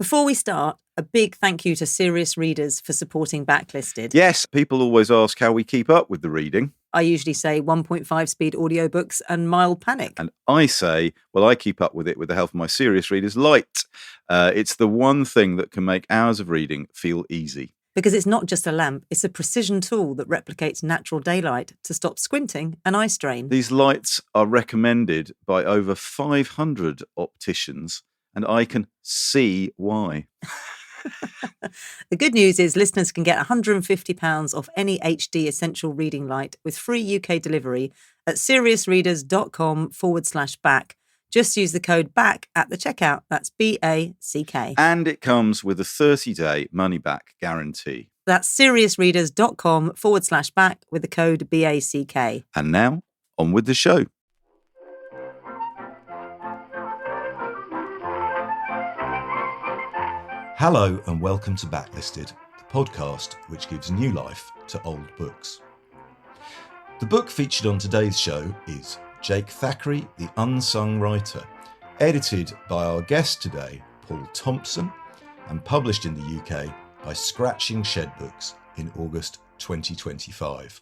Before we start, a big thank you to serious readers for supporting Backlisted. Yes, people always ask how we keep up with the reading. I usually say 1.5 speed audiobooks and mild panic. And I say, well, I keep up with it with the help of my serious readers, Light. It's the one thing that can make hours of reading feel easy. Because it's not just a lamp, it's a precision tool that replicates natural daylight to stop squinting and eye strain. These lights are recommended by over 500 opticians, and I can see why. The good news is listeners can get £150 off any HD essential reading light with free UK delivery at seriousreaders.com/back. Just use the code BACK at the checkout. That's BACK. And it comes with a 30-day money-back guarantee. That's seriousreaders.com/back with the code BACK. And now, on with the show. Hello and welcome to Backlisted, the podcast which gives new life to old books. The book featured on today's show is Jake Thackray, the Unsung Writer, edited by our guest today, Paul Thompson, and published in the UK by Scratching Shed Books in August 2025.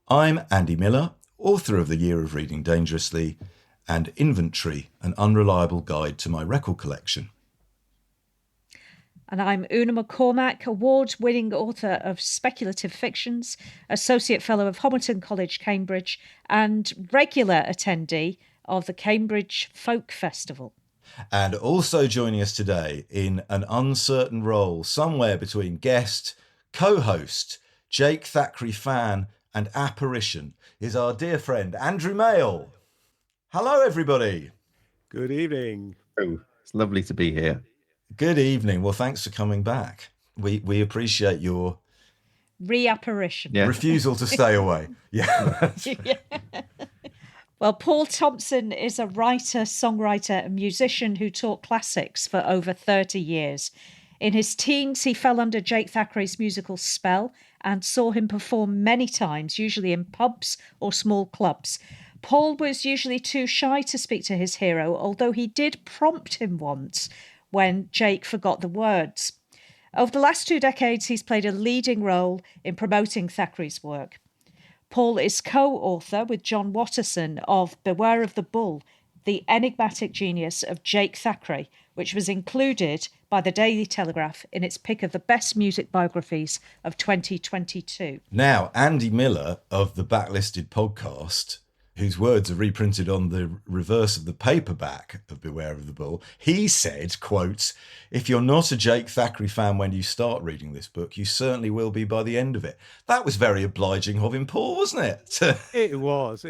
I'm Andy Miller, author of The Year of Reading Dangerously and Inventory, an unreliable guide to my record collection. And I'm Una McCormack, award-winning author of speculative fictions, Associate Fellow of Homerton College, Cambridge, and regular attendee of the Cambridge Folk Festival. And also joining us today in an uncertain role, somewhere between guest, co-host, Jake Thackray fan, and apparition, is our dear friend Andrew Mayle. Hello, everybody. Good evening. Oh, it's lovely to be here. Good evening. Well, thanks for coming back. We appreciate your reapparition. Yeah. Refusal to stay away. Yeah. Yeah. Well, Paul Thompson is a writer, songwriter, and musician who taught classics for over 30 years. In his teens, he fell under Jake Thackray's musical spell and saw him perform many times, usually in pubs or small clubs. Paul was usually too shy to speak to his hero, although he did prompt him once when Jake forgot the words. Over the last 2 decades, he's played a leading role in promoting Thackray's work. Paul is co-author with John Watterson of Beware of the Bull, the enigmatic genius of Jake Thackray, which was included by the Daily Telegraph in its pick of the best music biographies of 2022. Now, Andy Miller of the Backlisted podcast, whose words are reprinted on the reverse of the paperback of Beware of the Bull, he said, quote, "If you're not a Jake Thackray fan when you start reading this book, you certainly will be by the end of it." That was very obliging of him, Paul, wasn't it? It was.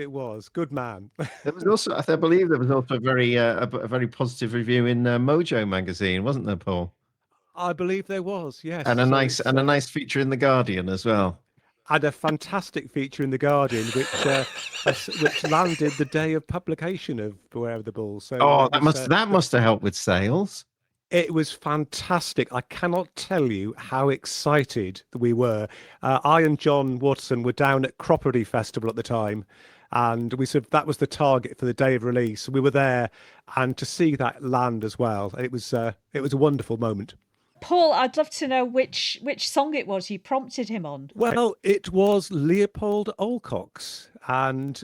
Good man. There was also, I believe, there was also a very positive review in Mojo magazine, wasn't there, Paul? I believe there was, yes. And a nice feature in the Guardian as well. Had a fantastic feature in the Guardian, which landed the day of publication of Beware of the Bull. So that must have helped with sales. It was fantastic. I cannot tell you how excited we were. I and John Watson were down at Croppery Festival at the time, and we said that was the target for the day of release. We were there, and to see that land as well, it was a wonderful moment. Paul, I'd love to know which song it was you prompted him on. Well, it was Leopold Olcock's, and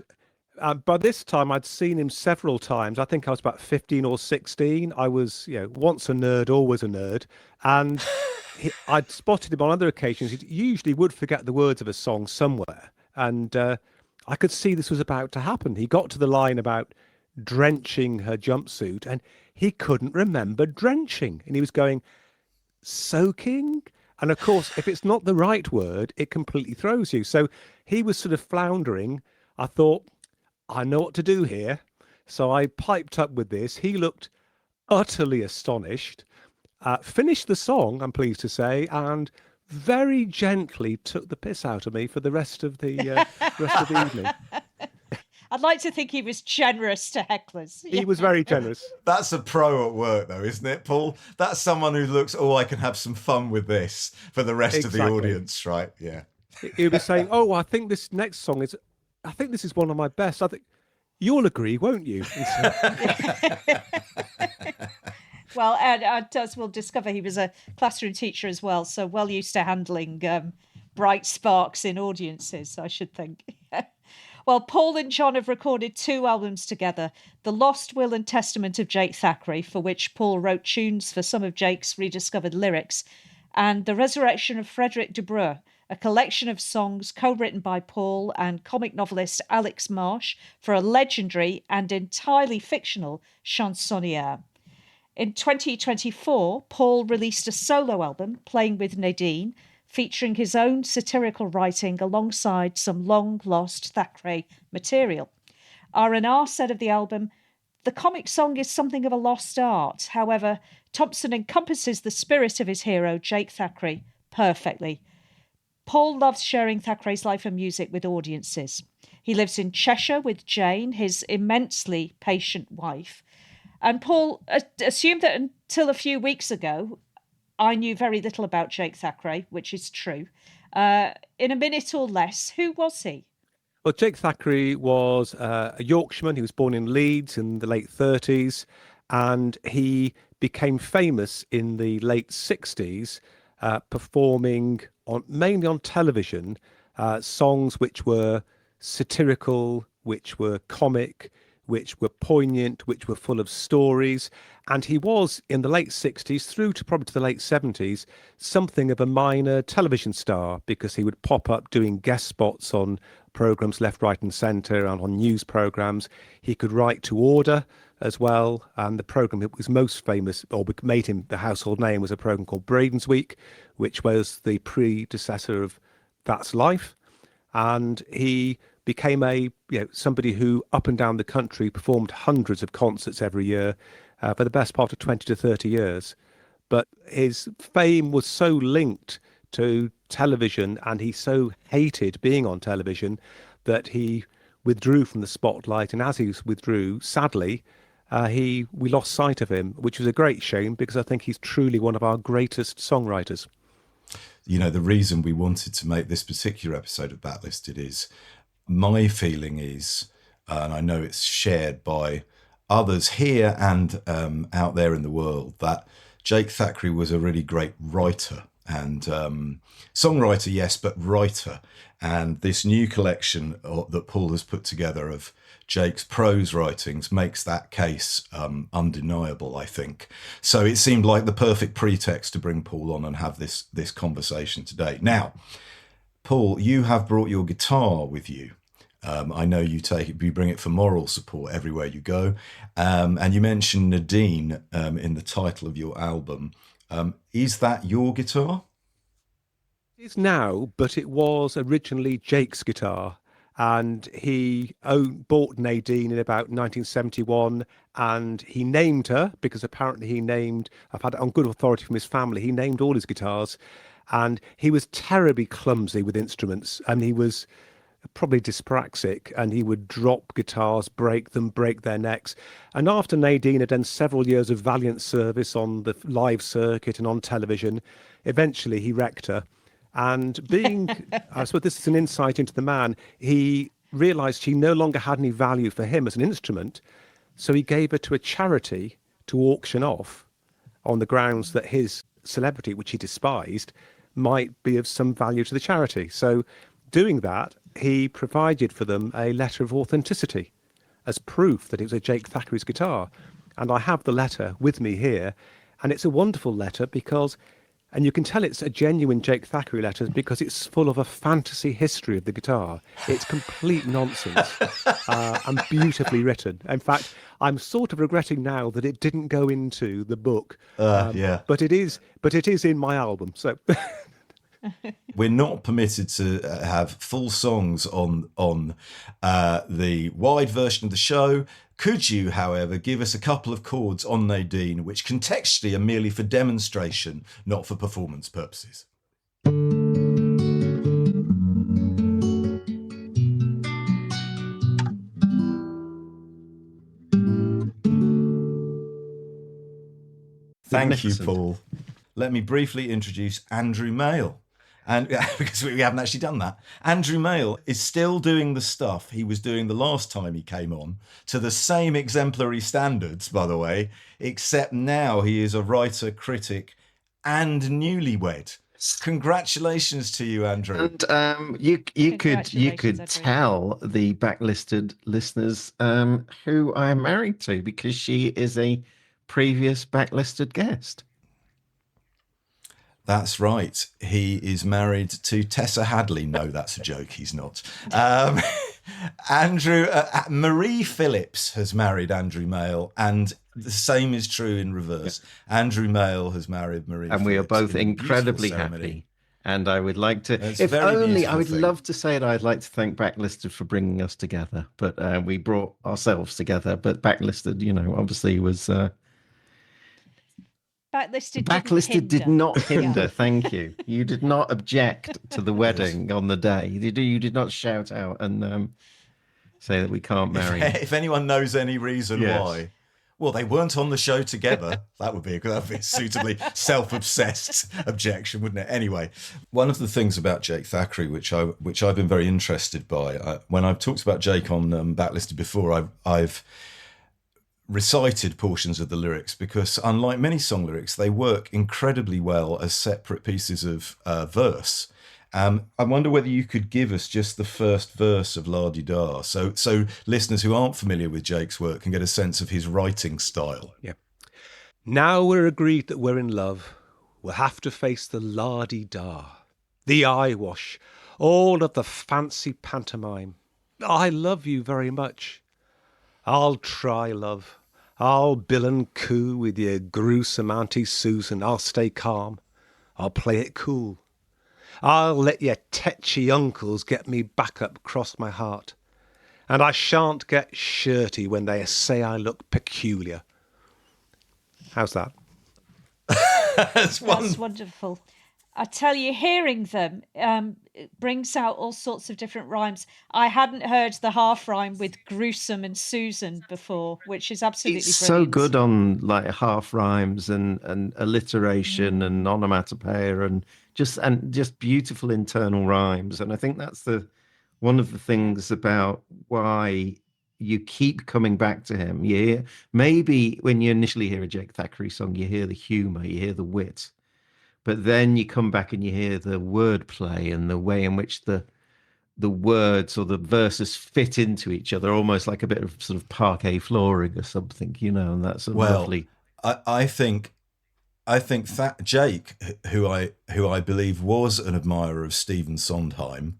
by this time I'd seen him several times. I think I was about 15 or 16. I was, once a nerd, always a nerd, and I'd spotted him on other occasions. He usually would forget the words of a song somewhere, and I could see this was about to happen. He got to the line about drenching her jumpsuit, and he couldn't remember drenching, and he was going, soaking, and of course if it's not the right word it completely throws you. So he was sort of floundering. I thought, I know what to do here, so I piped up with this. He looked utterly astonished, finished the song, I'm pleased to say, and very gently took the piss out of me for the rest of the evening. I'd like to think he was generous to hecklers. He was very generous. That's a pro at work, though, isn't it, Paul? That's someone who looks, I can have some fun with this for the rest of the audience, right? Yeah. He'll be saying, I think this next song is one of my best. I think you'll agree, won't you? Well, and as we'll discover, he was a classroom teacher as well, so well used to handling bright sparks in audiences, I should think. Well, Paul and John have recorded 2 albums together, The Lost Will and Testament of Jake Thackray, for which Paul wrote tunes for some of Jake's rediscovered lyrics, and The Resurrection of Frederick de Breu, a collection of songs co-written by Paul and comic novelist Alex Marsh for a legendary and entirely fictional chansonnier. In 2024, Paul released a solo album, Playing with Nadine, featuring his own satirical writing alongside some long-lost Thackray material. R&R said of the album, "The comic song is something of a lost art. However, Thompson encompasses the spirit of his hero, Jake Thackray, perfectly. Paul loves sharing Thackray's life and music with audiences. He lives in Cheshire with Jane, his immensely patient wife. And Paul assumed that until a few weeks ago, I knew very little about Jake Thackray, which is true. In a minute or less, who was he?" Well, Jake Thackray was a Yorkshireman. He was born in Leeds in the late 30s, and he became famous in the late 60s, performing mainly on television, songs which were satirical, which were comic, which were poignant, which were full of stories. And he was, in the late 60s through to probably to the late 70s, something of a minor television star, because he would pop up doing guest spots on programmes left, right and centre, and on news programmes. He could write to order as well. And the programme that was most famous, or made him the household name, was a programme called Braden's Week, which was the predecessor of That's Life. And he became somebody who up and down the country performed hundreds of concerts every year for the best part of 20 to 30 years. But his fame was so linked to television, and he so hated being on television, that he withdrew from the spotlight. And as he withdrew, sadly, we lost sight of him, which was a great shame, because I think he's truly one of our greatest songwriters. You know, the reason we wanted to make this particular episode of Backlisted is, my feeling is, and I know it's shared by others here and out there in the world, that Jake Thackray was a really great writer and songwriter, yes, but writer. And this new collection that Paul has put together of Jake's prose writings makes that case undeniable, I think. So it seemed like the perfect pretext to bring Paul on and have this conversation today. Now, Paul, you have brought your guitar with you. I know you bring it for moral support everywhere you go. And you mentioned Nadine in the title of your album. Is that your guitar? It is now, but it was originally Jake's guitar. And he bought Nadine in about 1971, and he named her, because apparently I've had it on good authority from his family, he named all his guitars. And he was terribly clumsy with instruments, and he was probably dyspraxic, and he would drop guitars, break them, break their necks. And after Nadine had done several years of valiant service on the live circuit and on television, eventually he wrecked her. And I suppose this is an insight into the man, he realised she no longer had any value for him as an instrument, so he gave her to a charity to auction off on the grounds that his celebrity, which he despised, might be of some value to the charity. So doing that, he provided for them a letter of authenticity as proof that it was a Jake Thackray's guitar. And I have the letter with me here, and it's a wonderful letter because, and you can tell it's a genuine Jake Thackray letter because it's full of a fantasy history of the guitar. It's complete nonsense and beautifully written. In fact, I'm sort of regretting now that it didn't go into the book. Yeah. But it is in my album. So we're not permitted to have full songs on the wide version of the show. Could you, however, give us a couple of chords on Nadine, which contextually are merely for demonstration, not for performance purposes? Thank you, Paul. Let me briefly introduce Andrew Mail. And because we haven't actually done that. Andrew Male is still doing the stuff he was doing the last time he came on, to the same exemplary standards, by the way, except now he is a writer, critic, and newlywed. Congratulations to you, Andrew. And you could tell the Backlisted listeners who I am married to, because she is a previous Backlisted guest. That's right. He is married to Tessa Hadley. No, that's a joke. He's not. Andrew, Marie Phillips has married Andrew Male, and the same is true in reverse. Yeah. Andrew Male has married Marie Phillips. And we are both incredibly happy. And I would like to, if only, I would love to say that I'd like to thank Backlisted for bringing us together. But we brought ourselves together. But Backlisted, obviously was... Backlisted did not hinder. Thank you. You did not object to the wedding on the day. You did not shout out and say that we can't marry. If anyone knows any reason why, well, they weren't on the show together. That would be a suitably self-obsessed objection, wouldn't it? Anyway, one of the things about Jake Thackray, which I've been very interested by, when I've talked about Jake on Backlisted before, I've recited portions of the lyrics, because unlike many song lyrics, they work incredibly well as separate pieces of verse. I wonder whether you could give us just the first verse of La Di Da, so listeners who aren't familiar with Jake's work can get a sense of his writing style. Yeah. Now we're agreed that we're in love, we'll have to face the La Di Da, the eyewash, all of the fancy pantomime. I love you very much. I'll try, love. I'll bill and coo with your gruesome Auntie Susan. I'll stay calm. I'll play it cool. I'll let your tetchy uncles get me back up across my heart. And I shan't get shirty when they say I look peculiar. How's that? That's wonderful. I tell you, hearing them it brings out all sorts of different rhymes. I hadn't heard the half rhyme with gruesome and Susan before, which is absolutely brilliant. So good on like half rhymes and alliteration and onomatopoeia and just beautiful internal rhymes. And I think that's one of the things about why you keep coming back to him. Maybe when you initially hear a Jake Thackray song, you hear the humour, you hear the wit. But then you come back and you hear the wordplay and the way in which the words or the verses fit into each other, almost like a bit of sort of parquet flooring or something, and that's lovely. I think that Jake, who I believe was an admirer of Stephen Sondheim,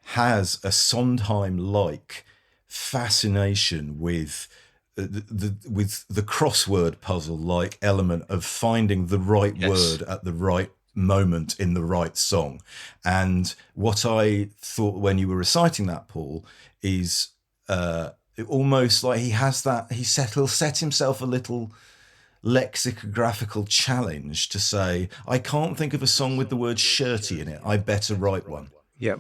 has a Sondheim-like fascination with the crossword puzzle-like element of finding the right word at the right moment in the right song. And what I thought when you were reciting that, Paul, is almost like he'll set himself a little lexicographical challenge to say, I can't think of a song with the word shirty in it. I better write one. Yeah.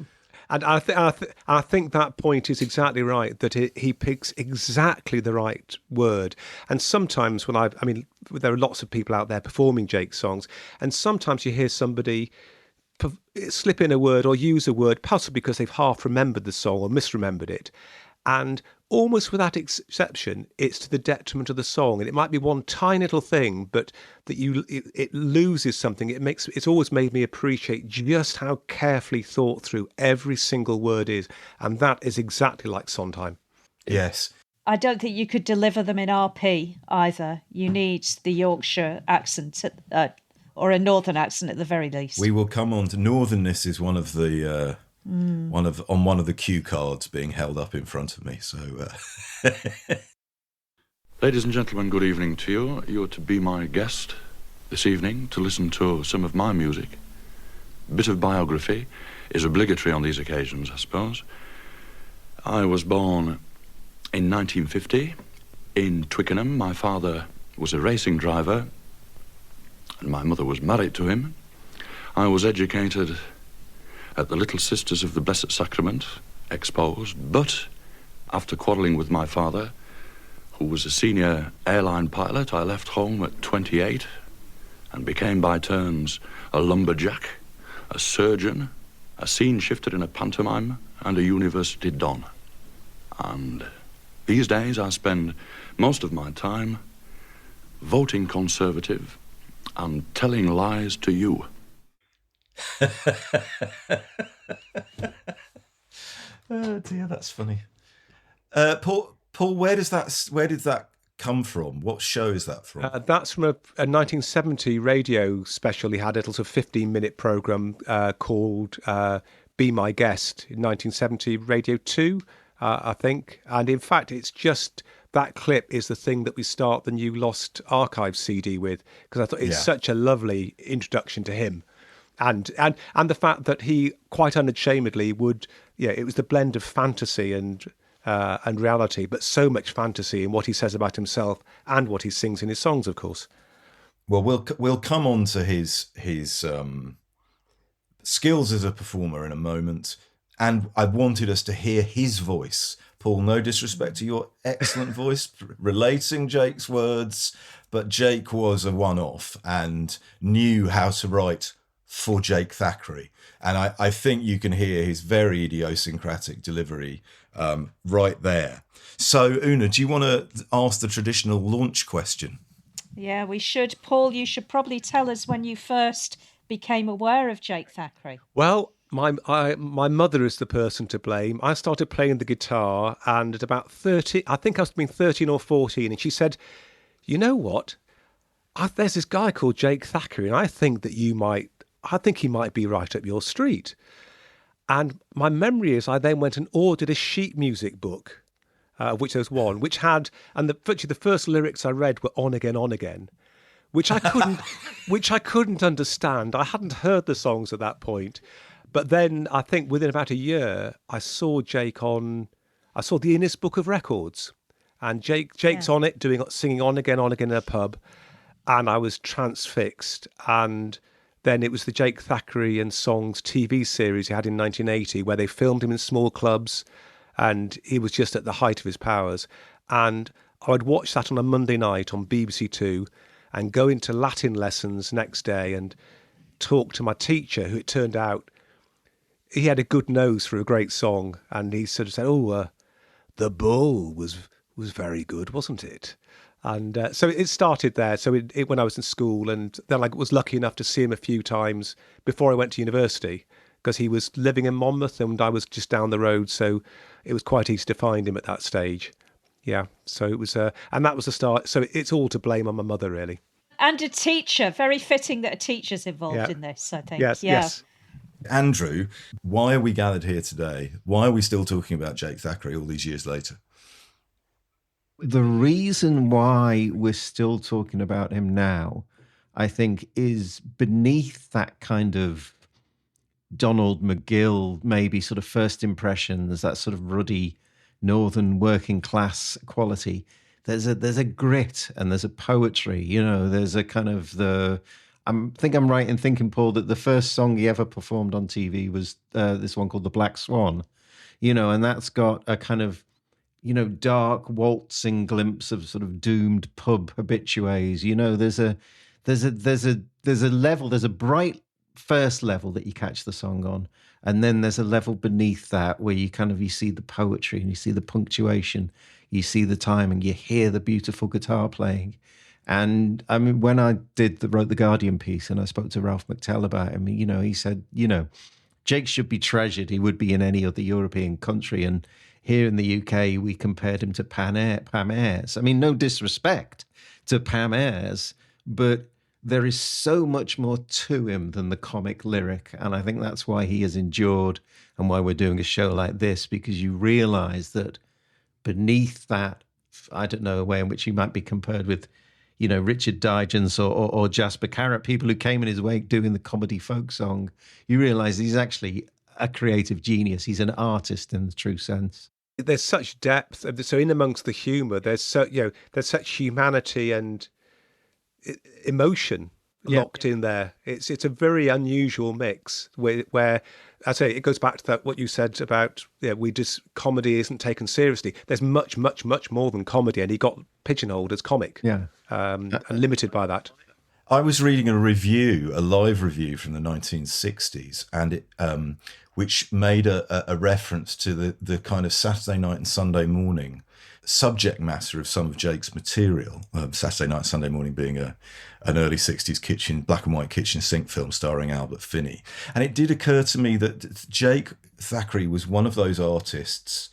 And I think that point is exactly right, that he picks exactly the right word. And sometimes there are lots of people out there performing Jake's songs, and sometimes you hear somebody slip in a word or use a word, possibly because they've half remembered the song or misremembered it. And almost without exception, it's to the detriment of the song. And it might be one tiny little thing, but that it loses something. It's always made me appreciate just how carefully thought through every single word is. And that is exactly like Sondheim. Yes. I don't think you could deliver them in RP either. You need the Yorkshire accent or a northern accent at the very least. We will come on to northernness is one of the... one of the cue cards being held up in front of me. So, ladies and gentlemen, good evening to you. You're to be my guest this evening to listen to some of my music. A bit of biography is obligatory on these occasions, I suppose. I was born in 1950 in Twickenham. My father was a racing driver, and my mother was married to him. I was educated at the Little Sisters of the Blessed Sacrament, exposed, but after quarrelling with my father, who was a senior airline pilot, I left home at 28 and became by turns a lumberjack, a surgeon, a scene shifter in a pantomime, and a university don. And these days I spend most of my time voting Conservative and telling lies to you. Oh dear, that's funny. Paul, where did that come from? What show is that from? That's from a 1970 radio special. He had a little sort of 15-minute program called Be My Guest in 1970, Radio 2, I think. And in fact, it's just that clip is the thing that we start the new Lost Archives CD with, because I thought it's such a lovely introduction to him. And the fact that he quite unashamedly would, it was the blend of fantasy and reality, but so much fantasy in what he says about himself and what he sings in his songs, of course. Well, we'll come on to his skills as a performer in a moment, and I wanted us to hear his voice. Paul, no disrespect to your excellent voice, relating Jake's words, but Jake was a one-off and knew how to write for Jake Thackray. And I think you can hear his very idiosyncratic delivery right there. So, Una, do you want to ask the traditional launch question? Yeah, we should. Paul, you should probably tell us when you first became aware of Jake Thackray. Well, my mother is the person to blame. I started playing the guitar, and at about 30, I think I was between 13 or 14, and she said, "You know what? There's this guy called Jake Thackray, and I think he might be right up your street." And my memory is I then went and ordered a sheet music book, of which there was one, which had, and virtually the first lyrics I read were "On Again," which I couldn't understand. I hadn't heard the songs at that point. But then I think within about a year, I saw the Guinness Book of Records, and Jake's on it singing on again in a pub, and I was transfixed. And then it was the Jake Thackray and Songs TV series he had in 1980, where they filmed him in small clubs, and he was just at the height of his powers. And I would watch that on a Monday night on BBC Two, and go into Latin lessons next day and talk to my teacher, who it turned out he had a good nose for a great song, and he sort of said, "The Bull was very good, wasn't it?" And so it started there. So when I was in school, and then I was lucky enough to see him a few times before I went to university, because he was living in Monmouth and I was just down the road, so it was quite easy to find him at that stage. Yeah, so it was, and that was the start. So it's all to blame on my mother, really. And a teacher. Very fitting that a teacher's involved in this, I think. Yes. Andrew, why are we gathered here today? Why are we still talking about Jake Thackray all these years later? The reason why we're still talking about him now, I think, is beneath that kind of Donald McGill, maybe sort of first impressions, that sort of ruddy northern working class quality. There's a grit and there's a poetry, there's a kind of I think I'm right in thinking, Paul, that the first song he ever performed on TV was this one called The Black Swan, and that's got a kind of, dark waltzing glimpse of sort of doomed pub habitués. There's a level, there's a bright first level that you catch the song on, and then there's a level beneath that where you see the poetry and you see the punctuation, you see the timing, you hear the beautiful guitar playing. And I mean, when I wrote the Guardian piece and I spoke to Ralph McTell about him, he said, Jake should be treasured. He would be in any other European country. And here in the UK, we compared him to Pam Ayres. I mean, no disrespect to Pam Ayres, but there is so much more to him than the comic lyric. And I think that's why he has endured and why we're doing a show like this, because you realize that beneath that, I don't know, a way in which he might be compared with, Richard Digance or Jasper Carrott, people who came in his wake doing the comedy folk song, you realize he's actually a creative genius. He's an artist in the true sense. There's such depth. So in amongst the humor, there's such humanity and emotion locked in there. It's a very unusual mix where I say it goes back to that what you said about comedy isn't taken seriously. There's much much much more than comedy, and he got pigeonholed as comic, and limited by that. I was reading a live review from the 1960s, and it, which made a reference to the kind of Saturday night and Sunday morning subject matter of some of Jake's material. Saturday Night, Sunday Morning being an early 60s black and white kitchen sink film starring Albert Finney. And it did occur to me that Jake Thackray was one of those artists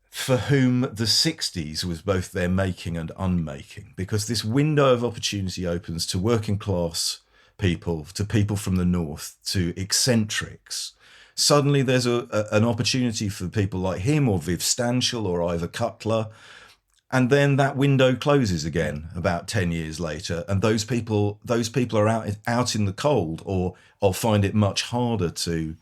for whom the 60s was both their making and unmaking, because this window of opportunity opens to working class people, to people from the north, to eccentrics. Suddenly there's an opportunity for people like him or Viv Stanshall or Ivor Cutler. And then that window closes again about 10 years later. And those people are out in the cold or find it much harder to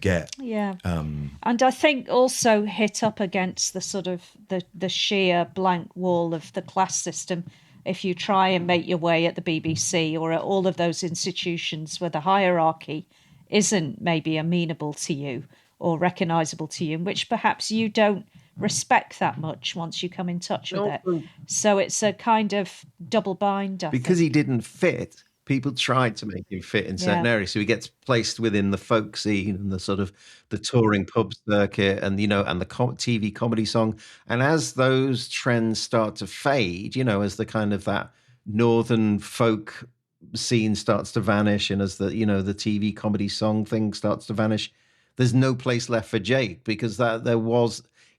get. Yeah. And I think also hit up against the sort of the sheer blank wall of the class system. If you try and make your way at the BBC or at all of those institutions where the hierarchy isn't maybe amenable to you or recognisable to you, in which perhaps you don't respect that much once you come in touch with it. So it's a kind of double bind. Because he didn't fit, people tried to make him fit in certain areas. So he gets placed within the folk scene and the sort of the touring pub circuit and, and the TV comedy song. And as those trends start to fade, as the kind of that northern folk scene starts to vanish, and as the the TV comedy song thing starts to vanish, there's no place left for Jake, because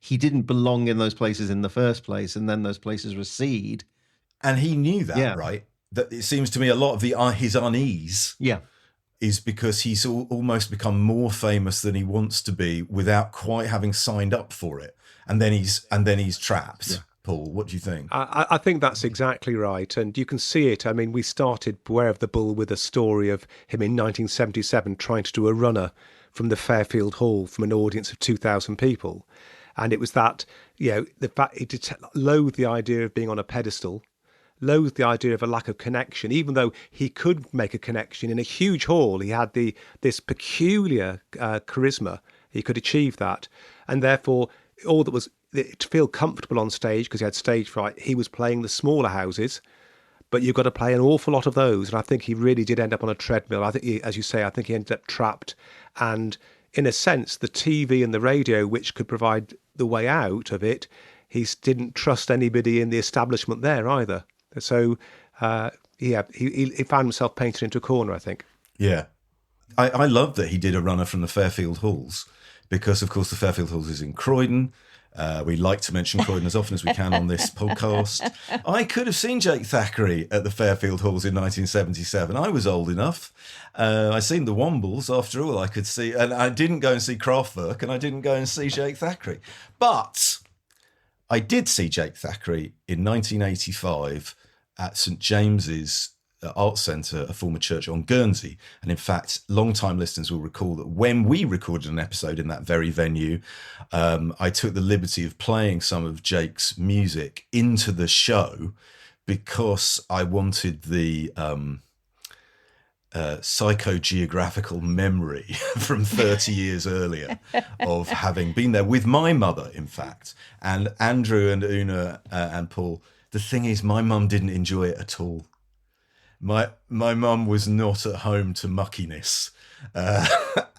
he didn't belong in those places in the first place, and then those places recede. And he knew that, right? That it seems to me a lot of his unease is because he's almost become more famous than he wants to be without quite having signed up for it, and then he's trapped. Yeah. Paul, what do you think? I think that's exactly right. And you can see it. I mean, we started Beware of the Bull with a story of him in 1977 trying to do a runner from the Fairfield Hall from an audience of 2,000 people. And it was that, the fact he loathed the idea of being on a pedestal, loathed the idea of a lack of connection, even though he could make a connection in a huge hall. He had this peculiar charisma. He could achieve that. And therefore, all that was to feel comfortable on stage, because he had stage fright, he was playing the smaller houses, but you've got to play an awful lot of those. And I think he really did end up on a treadmill. I think, as you say, I think he ended up trapped. And in a sense, the TV and the radio, which could provide the way out of it, he didn't trust anybody in the establishment there either. So, he found himself painted into a corner, I think. Yeah. I love that he did a runner from the Fairfield Halls, because, of course, the Fairfield Halls is in Croydon. We like to mention Croydon as often as we can on this podcast. I could have seen Jake Thackray at the Fairfield Halls in 1977. I was old enough. I seen the Wombles, after all. I could see, and I didn't go and see Kraftwerk, and I didn't go and see Jake Thackray. But I did see Jake Thackray in 1985 at St James's Arts Centre, a former church on Guernsey. And in fact, long-time listeners will recall that when we recorded an episode in that very venue, I took the liberty of playing some of Jake's music into the show because I wanted the psychogeographical memory from 30 years earlier of having been there with my mother, in fact. And Andrew and Una and Paul, the thing is, my mum didn't enjoy it at all. My mum was not at home to muckiness,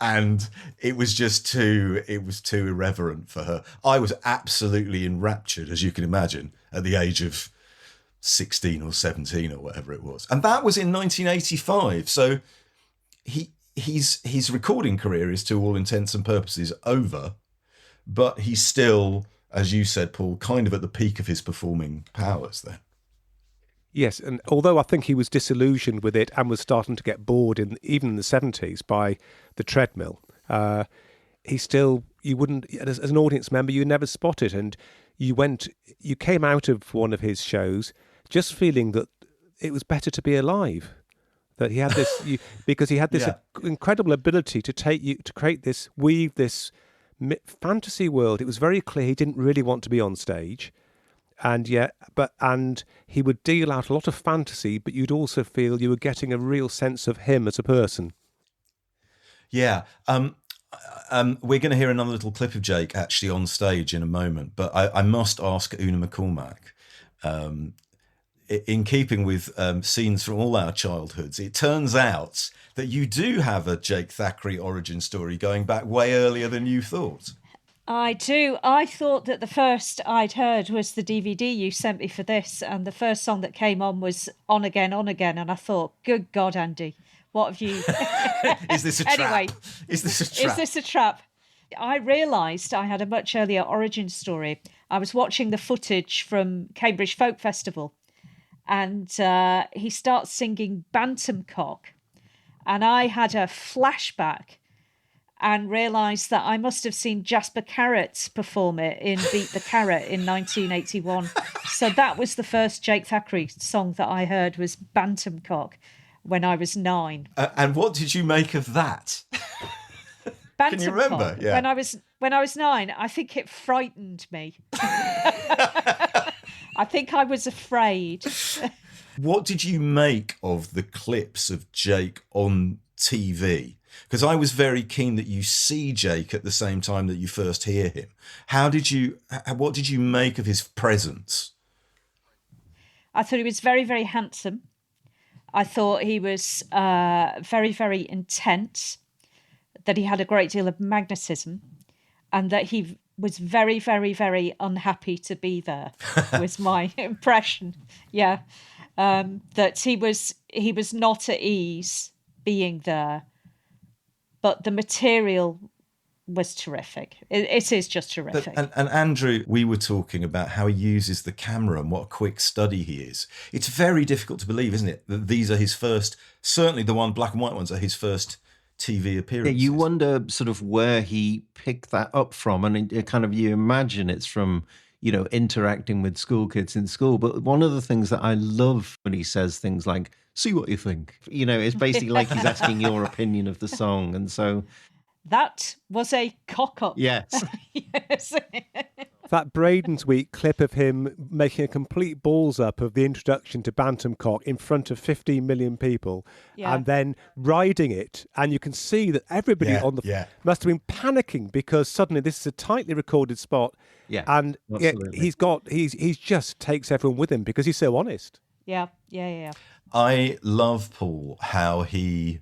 and it was too irreverent for her. I was absolutely enraptured, as you can imagine, at the age of 16 or 17 or whatever it was. And that was in 1985. So his recording career is, to all intents and purposes, over, but he's still, as you said, Paul, kind of at the peak of his performing powers there. Yes, and although I think he was disillusioned with it and was starting to get bored even in the 70s by the treadmill, you wouldn't, as an audience member, you never spot it. And you came out of one of his shows just feeling that it was better to be alive. That he had this, because he had this incredible ability to weave this fantasy world. It was very clear he didn't really want to be on stage. And he would deal out a lot of fantasy, but you'd also feel you were getting a real sense of him as a person. Yeah. We're going to hear another little clip of Jake actually on stage in a moment, but I must ask Una McCormack. in keeping with scenes from all our childhoods, it turns out that you do have a Jake Thackray origin story going back way earlier than you thought. I do. I thought that the first I'd heard was the DVD you sent me for this, and the first song that came on was On Again, and I thought, good God, Andy, what have you... Is this a trap? Anyway, is this a trap? Is this a trap? I realised I had a much earlier origin story. I was watching the footage from Cambridge Folk Festival, and he starts singing Bantamcock, and I had a flashback and realised that I must have seen Jasper Carrot perform it in Beat the Carrot in 1981. So that was the first Jake Thackray song that I heard, was Bantamcock, when I was 9. And what did you make of that? Can you remember? Yeah. When I was 9, I think it frightened me. I think I was afraid. What did you make of the clips of Jake on TV? Because I was very keen that you see Jake at the same time that you first hear him. What did you make of his presence? I thought he was very, very handsome. I thought he was very, very intense, that he had a great deal of magnetism, and that he was very, very, very unhappy to be there, was my impression. Yeah. That he was not at ease being there, but the material was terrific. It is just terrific. And Andrew, we were talking about how he uses the camera and what a quick study he is. It's very difficult to believe, isn't it, that these are his first, certainly the black and white ones are his first TV appearances. Yeah, you wonder sort of where he picked that up from, and it kind of, you imagine it's from, interacting with school kids in school. But one of the things that I love when he says things like, see what you think, it's basically like he's asking your opinion of the song. And so that was a cock-up. Yes. Yes. That Braden's Week clip of him making a complete balls up of the introduction to Bantamcock in front of 15 million people, and then riding it, and you can see that everybody must have been panicking because suddenly this is a tightly recorded spot, and he's just takes everyone with him because he's so honest. Yeah. I love Paul, how he,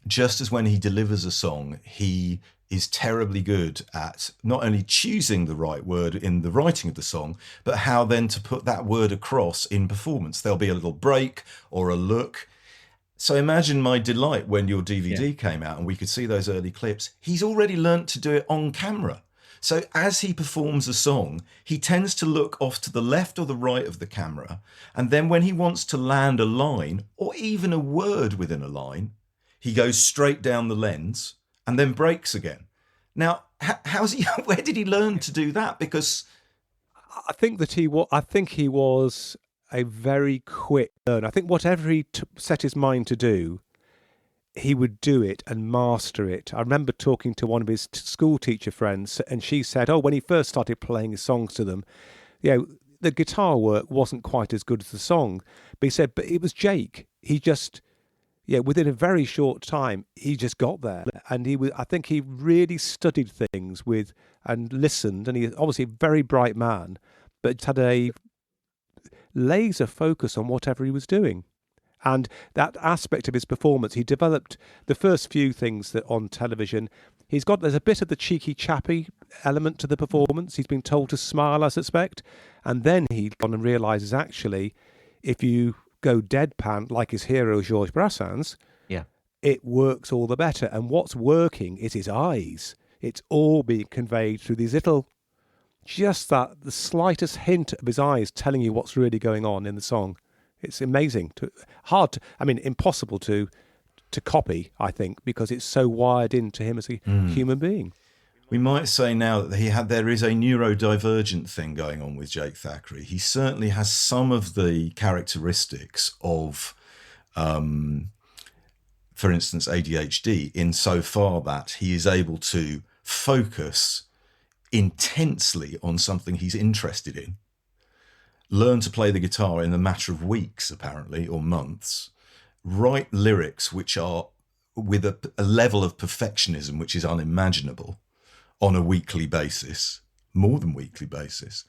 just as when he delivers a song, he is terribly good at not only choosing the right word in the writing of the song, but how then to put that word across in performance. There'll be a little break or a look. So imagine my delight when your DVD came out and we could see those early clips. He's already learnt to do it on camera. So as he performs a song, he tends to look off to the left or the right of the camera. And then when he wants to land a line or even a word within a line, he goes straight down the lens and then breaks again. Now, where did he learn to do that? Because I think he was a very quick learner. I think whatever he set his mind to do, he would do it and master it. I remember talking to one of his school teacher friends, and she said, when he first started playing his songs to them, the guitar work wasn't quite as good as the song. But he said, but it was Jake. He just... within a very short time, he just got there. And I think he really studied things and listened. And he's obviously a very bright man, but had a laser focus on whatever he was doing. And that aspect of his performance, he developed the first few things that on television. There's a bit of the cheeky chappy element to the performance. He's been told to smile, I suspect. And then he'd gone and realises, actually, if you go deadpan like his hero Georges Brassens, it works all the better. And what's working is his eyes. It's all being conveyed through these little, the slightest hint of his eyes telling you what's really going on in the song. It's amazing, impossible to copy, I think, because it's so wired into him as a human being. We might say now that there is a neurodivergent thing going on with Jake Thackray. He certainly has some of the characteristics of, for instance, ADHD, insofar that he is able to focus intensely on something he's interested in, learn to play the guitar in a matter of weeks, apparently, or months, write lyrics which are with a level of perfectionism which is unimaginable, on a weekly basis, more than weekly basis,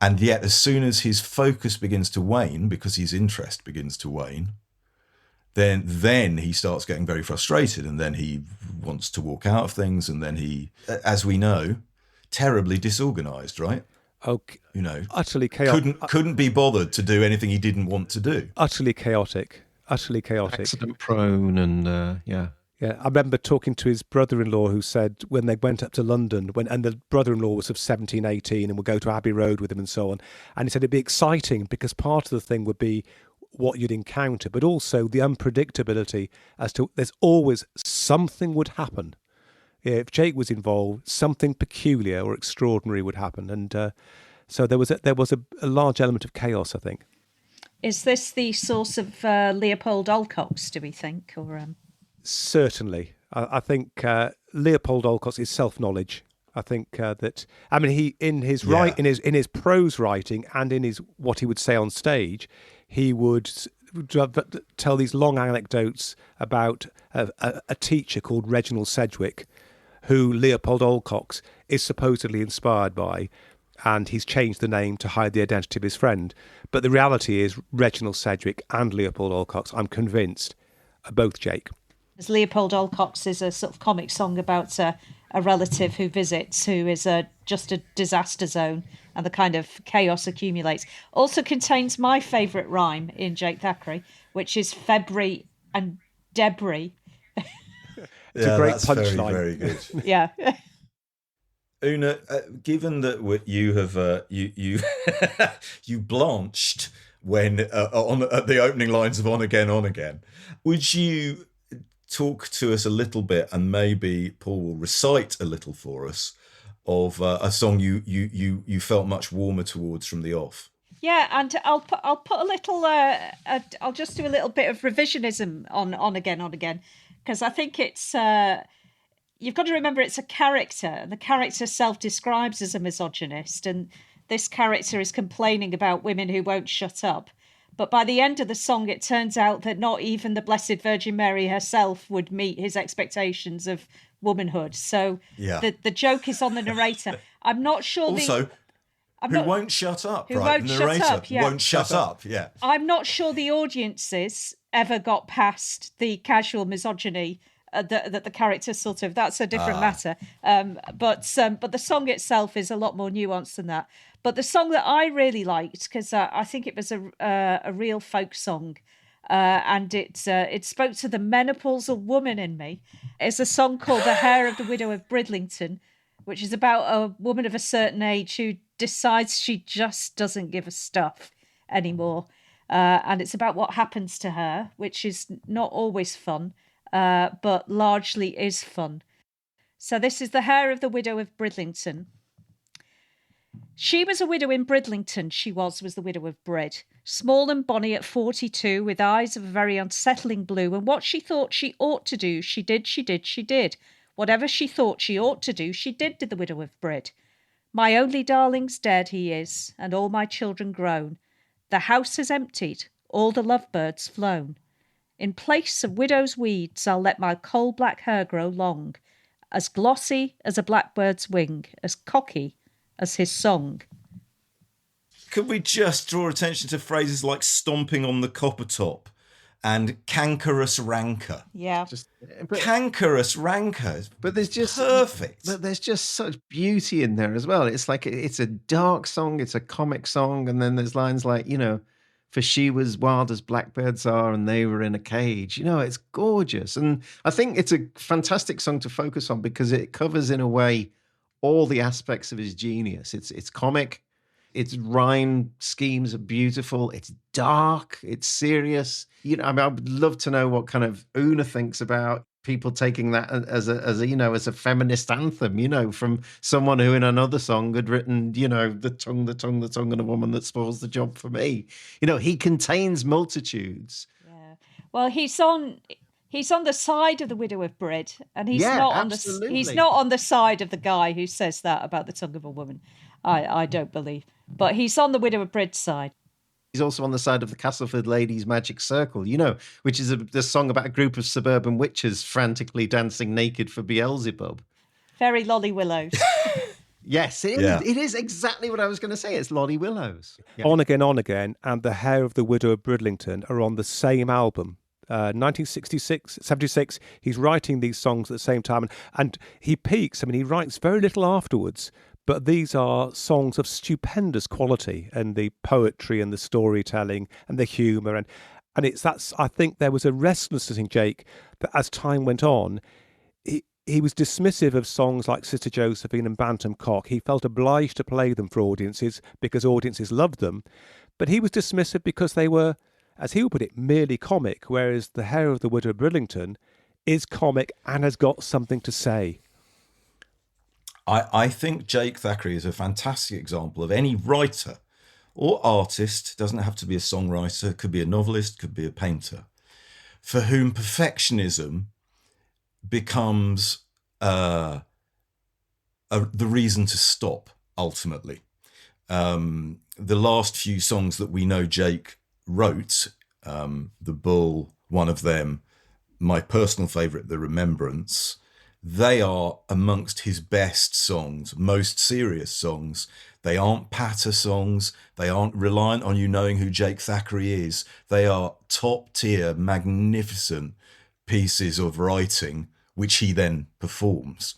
And yet, as soon as his focus begins to wane, because his interest begins to wane, then he starts getting very frustrated, and then he wants to walk out of things, and then he, as we know, terribly disorganized, right? Okay. You know, Utterly chaotic. Couldn't be bothered to do anything he didn't want to do. Utterly chaotic. Accident prone, and yeah. Yeah, I remember talking to his brother-in-law, who said when they went up to London, and the brother-in-law was of 17, 18, and would go to Abbey Road with him and so on. And he said it'd be exciting because part of the thing would be what you'd encounter, but also the unpredictability as to there's always something would happen. If Jake was involved, something peculiar or extraordinary would happen. And so there was a large element of chaos, I think. Is this the source of Leopold Alcock's, do we think? Or Certainly. I think Leopold Alcock's is self-knowledge. I think that, I mean, he in his prose writing and in his what he would say on stage, he would tell these long anecdotes about a teacher called Reginald Sedgwick, who Leopold Alcock is supposedly inspired by, and he's changed the name to hide the identity of his friend. But the reality is Reginald Sedgwick and Leopold Alcock, I'm convinced, are both Jake. As Leopold Alcock's is a sort of comic song about a relative who visits, who is just a disaster zone, and the kind of chaos accumulates. Also contains my favourite rhyme in Jake Thackray, which is February and debris. It's a great that's punchline. very, very good. Yeah. Una, given that you have you blanched when at the opening lines of On Again, would you talk to us a little bit, and maybe Paul will recite a little for us of a song you felt much warmer towards from the off? Yeah, and I'll put a little. I'll just do a little bit of revisionism on again, because I think it's. You've got to remember it's a character, and the character self-describes as a misogynist, and this character is complaining about women who won't shut up. But by the end of the song, it turns out that not even the Blessed Virgin Mary herself would meet his expectations of womanhood. So the joke is on the narrator. I'm not sure. Also, won't shut up, who right? Won't The shut narrator up, yeah. won't shut up, yeah. I'm not sure the audiences ever got past the casual misogyny that the character sort of, that's a different matter. But the song itself is a lot more nuanced than that. But the song that I really liked, because I think it was a real folk song, and it spoke to the menopausal woman in me, is a song called The Hair of the Widow of Bridlington, which is about a woman of a certain age who decides she just doesn't give a stuff anymore. And it's about what happens to her, which is not always fun, but largely is fun. So this is The Hair of the Widow of Bridlington. She was a widow in Bridlington, she was the widow of Brid. Small and bonny at 42, with eyes of a very unsettling blue, and what she thought she ought to do, she did. Whatever she thought she ought to do, she did the widow of Brid. My only darling's dead, he is, and all my children grown. The house is emptied, all the lovebirds flown. In place of widow's weeds, I'll let my coal-black hair grow long, as glossy as a blackbird's wing, as cocky as his song. Could we just draw attention to phrases like stomping on the copper top and cankerous rancor? Yeah. Cankerous rancor. But there's just perfect. But there's just such beauty in there as well. It's like it's a dark song, it's a comic song, and then there's lines like, for she was wild as blackbirds are, and they were in a cage. It's gorgeous. And I think it's a fantastic song to focus on because it covers, in a way, all the aspects of his genius. It's comic, its rhyme schemes are beautiful, it's dark, it's serious. I would love to know what kind of Una thinks about people taking that as a feminist anthem, from someone who in another song had written, the tongue and a woman that spoils the job for me. He contains multitudes. Yeah. Well, he's on the side of the widow of Brid, and he's not on the side of the guy who says that about the tongue of a woman. I don't believe. But he's on the widow of Brid's side. He's also on the side of the Castleford Ladies' Magic Circle, which is the song about a group of suburban witches frantically dancing naked for Beelzebub. Very Lolly Willows. Yes, it is exactly what I was going to say. It's Lolly Willows. Yeah. On Again, and The Hair of the Widow of Bridlington are on the same album. 1966, 76, he's writing these songs at the same time. And he peaks. I mean, he writes very little afterwards, but these are songs of stupendous quality, and the poetry and the storytelling and the humour. And I think there was a restlessness in Jake that as time went on, he was dismissive of songs like Sister Josephine and Bantam Cock. He felt obliged to play them for audiences because audiences loved them. But he was dismissive because they were, as he would put it, merely comic, whereas The Hair of the Widow of Bridlington is comic and has got something to say. I think Jake Thackray is a fantastic example of any writer or artist, doesn't have to be a songwriter, could be a novelist, could be a painter, for whom perfectionism becomes the reason to stop, ultimately. The last few songs that we know Jake wrote, The Bull, one of them, my personal favourite, The Remembrance, they are amongst his best songs, most serious songs. They aren't patter songs. They aren't reliant on you knowing who Jake Thackray is. They are top tier, magnificent pieces of writing, which he then performs.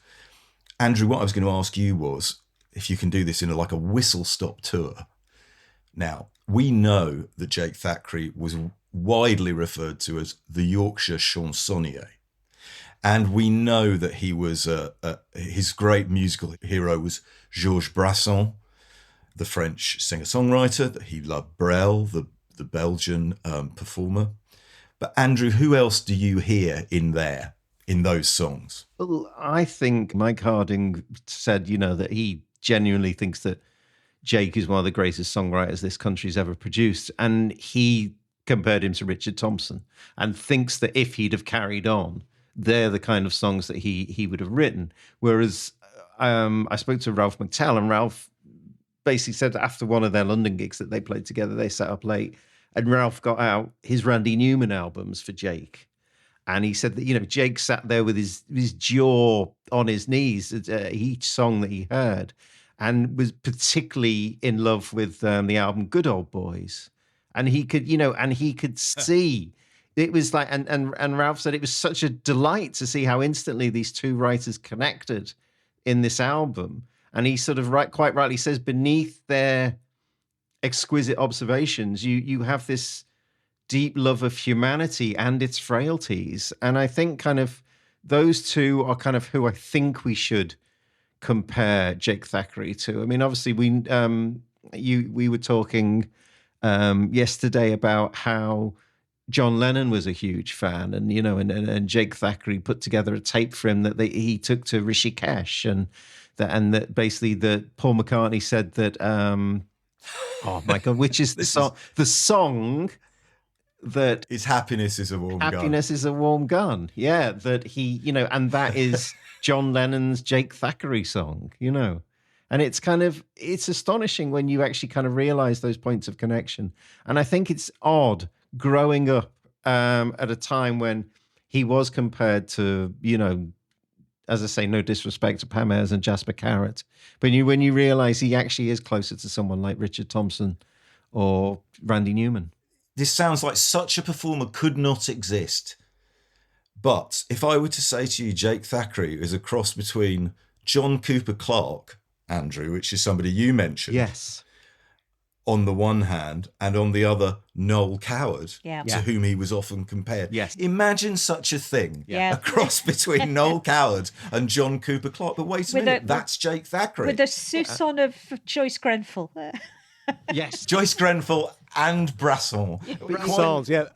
Andrew, what I was going to ask you was if you can do this in a whistle-stop tour. Now, we know that Jake Thackray was widely referred to as the Yorkshire chansonnier. And we know that he was his great musical hero was Georges Brassens, the French singer-songwriter, that he loved Brel, the Belgian performer. But Andrew, who else do you hear in those songs? Well, I think Mike Harding said, that he genuinely thinks that Jake is one of the greatest songwriters this country's ever produced. And he compared him to Richard Thompson and thinks that if he'd have carried on, they're the kind of songs that he would have written. Whereas I spoke to Ralph McTell, and Ralph basically said after one of their London gigs that they played together, they sat up late, and Ralph got out his Randy Newman albums for Jake. And he said that, Jake sat there with his jaw on his knees at each song that he heard, and was particularly in love with the album Good Old Boys. And he could see... It was like, and Ralph said it was such a delight to see how instantly these two writers connected in this album. And he sort of quite rightly says, beneath their exquisite observations, you have this deep love of humanity and its frailties. And I think kind of those two are kind of who I think we should compare Jake Thackray to. I mean, obviously we were talking yesterday about how John Lennon was a huge fan, and and Jake Thackray put together a tape for him that he took to Rishikesh, and that basically that Paul McCartney said that oh my God, which is the song that his happiness is a warm gun. Happiness is a warm gun. Yeah, that he and that is John Lennon's Jake Thackray song. And it's astonishing when you actually kind of realize those points of connection. And I think it's odd growing up at a time when he was compared to, as I say, no disrespect to Pam Ayres and Jasper Carrott, but when you realize he actually is closer to someone like Richard Thompson or Randy Newman. This sounds like such a performer could not exist. But if I were to say to you, Jake Thackray is a cross between John Cooper Clarke, Andrew, which is somebody you mentioned. Yes. On the one hand, and on the other, Noel Coward, Yeah. to whom he was often compared. Yes. Imagine such a thing, Yeah. a cross between Noel Coward and John Cooper Clarke. But wait a minute, that's Jake Thackray. With the soupçon of Joyce Grenfell. Yes. Joyce Grenfell and Brassens. Songs, yeah.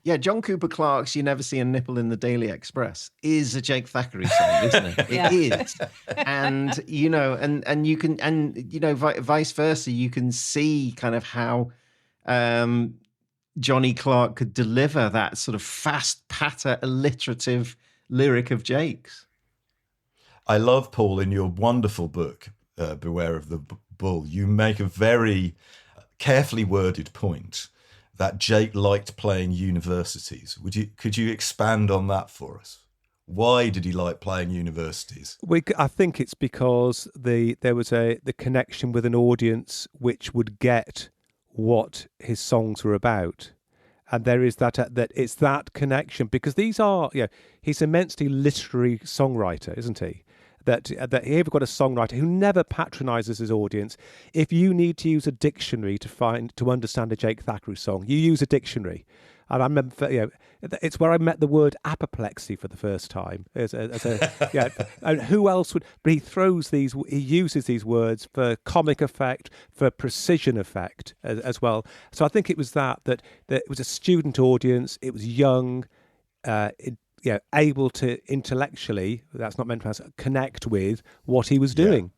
Yeah, John Cooper Clarke's "You Never See a Nipple in the Daily Express" is a Jake Thackray song, isn't it? Yeah. It is, and and you can, vice versa. You can see kind of how Johnny Clarke could deliver that sort of fast patter, alliterative lyric of Jake's. I love, Paul, in your wonderful book, Beware of the Bull, you make a very carefully worded point that Jake liked playing universities. Could you expand on that for us? Why did he like playing universities? I think it's because there was the connection with an audience which would get what his songs were about. And there is that it's that connection, because these are, he's immensely literary songwriter, isn't he? That he ever got a songwriter who never patronizes his audience. If you need to use a dictionary to understand a Jake Thackray song, you use a dictionary. And I remember, it's where I met the word apoplexy for the first time. And who else would? But he uses these words for comic effect, for precision effect as well. So I think it was that it was a student audience. It was young, able to intellectually, that's not meant to connect with what he was doing.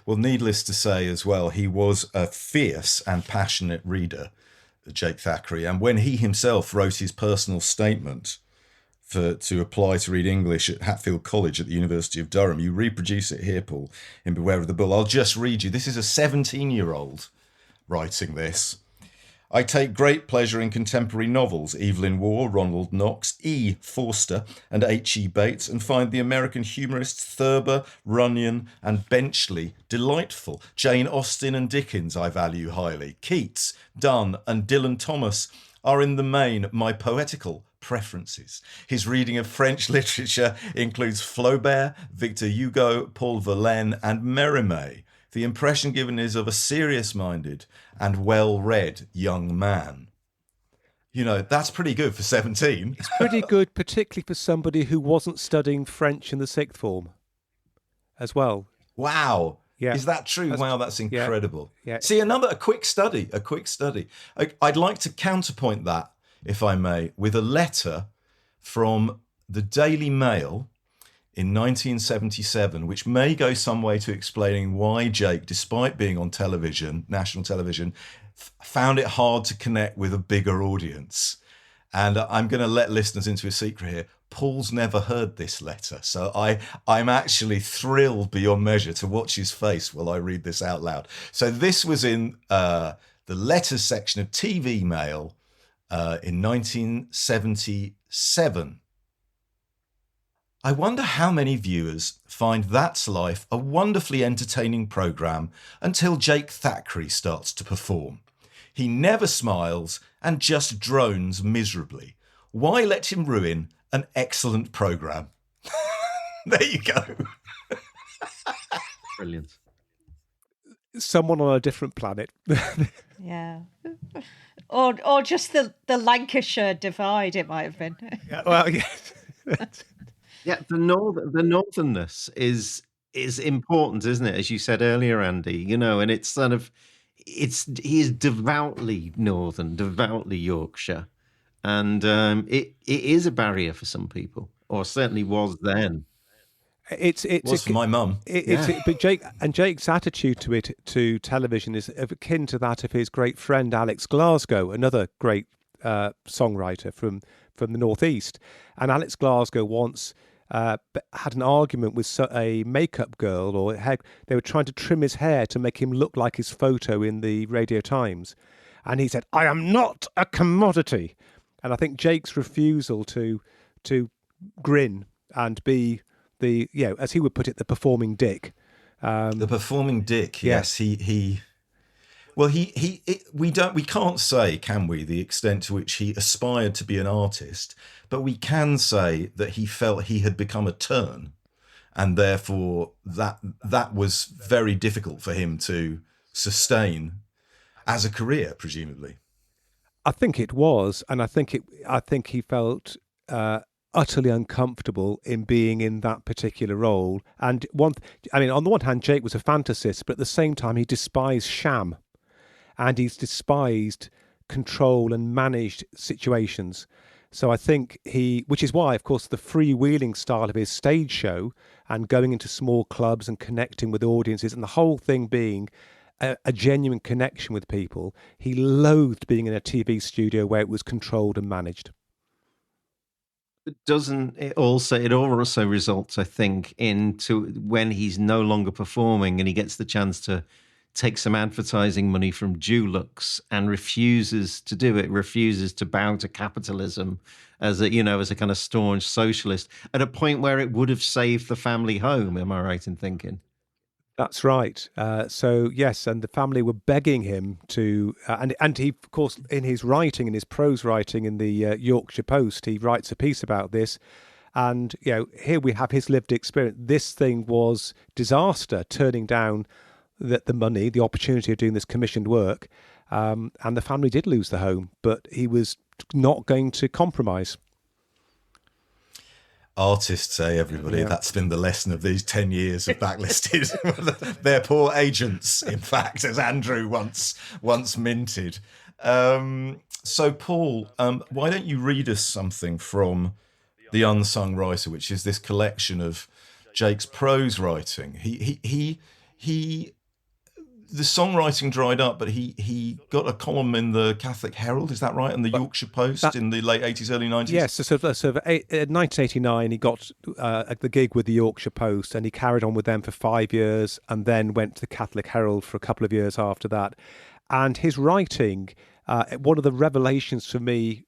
Well, needless to say as well, he was a fierce and passionate reader, Jake Thackray, and when he himself wrote his personal statement to apply to read English at Hatfield College at the University of Durham, you reproduce it here, Paul, in Beware of the Bull. I'll just read you. This is a 17-year-old writing this. I take great pleasure in contemporary novels, Evelyn Waugh, Ronald Knox, E. Forster and H.E. Bates, and find the American humorists Thurber, Runyon and Benchley delightful. Jane Austen and Dickens I value highly. Keats, Donne and Dylan Thomas are in the main my poetical preferences. His reading of French literature includes Flaubert, Victor Hugo, Paul Verlaine and Mérimée. The impression given is of a serious-minded and well-read young man. That's pretty good for 17. It's pretty good, particularly for somebody who wasn't studying French in the sixth form as well. Wow. Yeah. Is that true? Wow, that's incredible. Yeah. See, a quick study. I'd like to counterpoint that, if I may, with a letter from the Daily Mail in 1977, which may go some way to explaining why Jake, despite being on television, national television, found it hard to connect with a bigger audience. And I'm going to let listeners into a secret here. Paul's never heard this letter, so I'm actually thrilled beyond measure to watch his face while I read this out loud. So this was in the letters section of TV Mail in 1977. I wonder how many viewers find That's Life a wonderfully entertaining programme until Jake Thackray starts to perform. He never smiles and just drones miserably. Why let him ruin an excellent programme? There you go. Brilliant. Someone on a different planet. Yeah. Or just the Lancashire divide, it might have been. Yeah, well, yes. Yeah, the northernness is important, isn't it? As you said earlier, Andy, and it's sort of, he is devoutly northern, devoutly Yorkshire, and it is a barrier for some people, or certainly was then. It was for my mum. But Jake's attitude to television is akin to that of his great friend Alex Glasgow, another great songwriter from the Northeast. And Alex Glasgow once had an argument with a makeup girl, or they were trying to trim his hair to make him look like his photo in the Radio Times. And he said, "I am not a commodity." And I think Jake's refusal to grin and be the, as he would put it, the performing dick. The performing dick, yes. We can't say, can we, the extent to which he aspired to be an artist, but we can say that he felt he had become a turn, and therefore that was very difficult for him to sustain as a career, presumably. I think it was, and I think he felt utterly uncomfortable in being in that particular role. And on the one hand, Jake was a fantasist, but at the same time, he despised sham. And he's despised control and managed situations. So I think which is why, of course, the freewheeling style of his stage show and going into small clubs and connecting with audiences and the whole thing being a genuine connection with people, he loathed being in a TV studio where it was controlled and managed. It also results, I think, into when he's no longer performing and he gets the chance to takes some advertising money from Dulux and refuses to do it, refuses to bow to capitalism as a kind of staunch socialist at a point where it would have saved the family home. Am I right in thinking? That's right. So yes, and the family were begging him to, and he, of course, in his writing, in his prose writing in the Yorkshire Post, he writes a piece about this. And here we have his lived experience. This thing was disaster, turning down the money, the opportunity of doing this commissioned work, and the family did lose the home, but he was not going to compromise. Artists, everybody. Yeah. That's been the lesson of these 10 years of Backlisted. They're poor agents, in fact, as Andrew once minted. So, Paul, why don't you read us something from The Unsung Writer, which is this collection of Jake's prose writing. The songwriting dried up, but he got a column in the Catholic Herald, is that right? And the Yorkshire Post in the late 80s, early 90s? Yes, so 1989, he got the gig with the Yorkshire Post, and he carried on with them for 5 years and then went to the Catholic Herald for a couple of years after that. And his writing, one of the revelations for me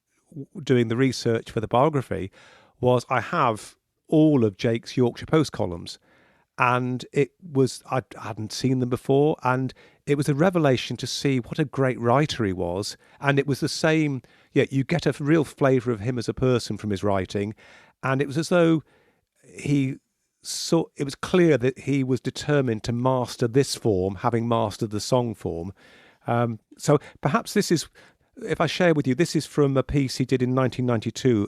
doing the research for the biography was I have all of Jake's Yorkshire Post columns. And it was, I hadn't seen them before, and it was a revelation to see what a great writer he was. And it was the same, you get a real flavour of him as a person from his writing. And it was as though it was clear that he was determined to master this form, having mastered the song form. So perhaps this is, if I share with you, this is from a piece he did in 1992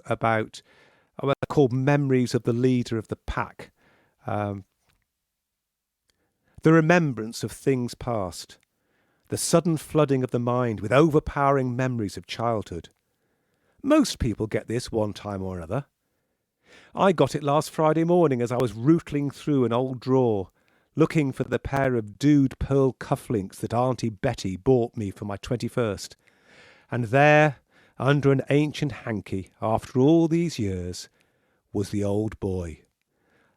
called Memories of the Leader of the Pack. The remembrance of things past, the sudden flooding of the mind with overpowering memories of childhood. Most people get this one time or another. I got it last Friday morning as I was rootling through an old drawer, looking for the pair of dude pearl cufflinks that Auntie Betty bought me for my 21st. And there, under an ancient hanky, after all these years, was the old boy,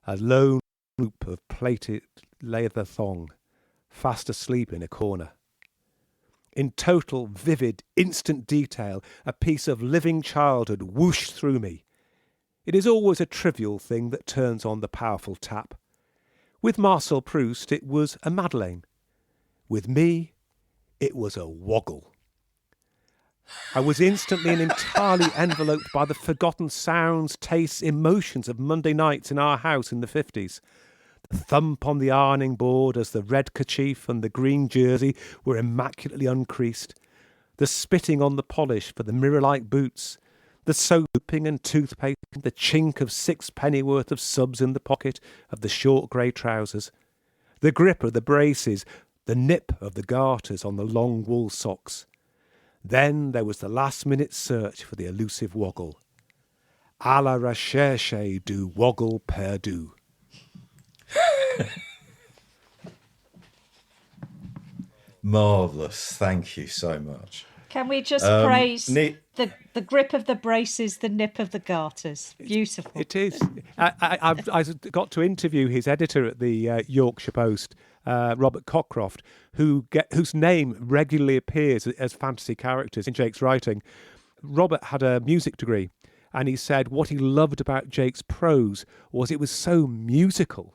a lone group of plaited leather thong, fast asleep in a corner. In total, vivid, instant detail, a piece of living childhood whooshed through me. It is always a trivial thing that turns on the powerful tap. With Marcel Proust, it was a Madeleine. With me, it was a woggle. I was instantly and entirely enveloped by the forgotten sounds, tastes, emotions of Monday nights in our house in the 50s. The thump on the ironing board as the red kerchief and the green jersey were immaculately uncreased, the spitting on the polish for the mirror-like boots, the soaping and toothpaste, the chink of 6 pennyworth of subs in the pocket of the short grey trousers, the grip of the braces, the nip of the garters on the long wool socks. Then there was the last-minute search for the elusive woggle. À la recherche du woggle perdu. Marvellous. Thank you so much. Can we just praise the grip of the braces, the nip of the garters? Beautiful. It is. I got to interview his editor at the Yorkshire Post, Robert Cockcroft, whose name regularly appears as fantasy characters in Jake's writing. Robert had a music degree, and he said what he loved about Jake's prose was it was so musical.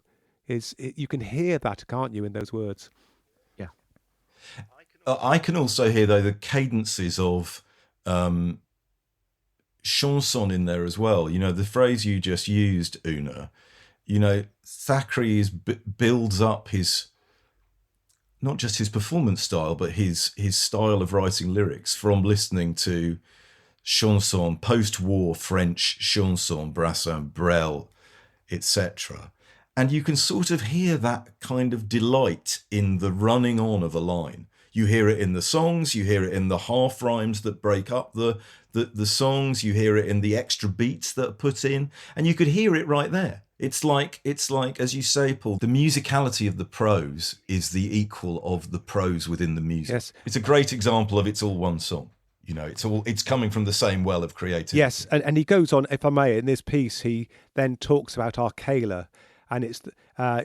You can hear that, can't you, in those words? Yeah. I can also hear, though, the cadences of chanson in there as well. The phrase you just used, Una, Thackray builds up his, not just his performance style, but his style of writing lyrics from listening to chanson, post-war French chanson, Brassens, Brel, etc. And you can sort of hear that kind of delight in the running on of a line. You hear it in the songs, you hear it in the half rhymes that break up the songs, you hear it in the extra beats that are put in, and you could hear it right there. It's like, as you say, Paul, the musicality of the prose is the equal of the prose within the music. Yes. It's a great example of it's all one song. It's coming from the same well of creativity. Yes, and he goes on, if I may, in this piece, he then talks about Arcala, and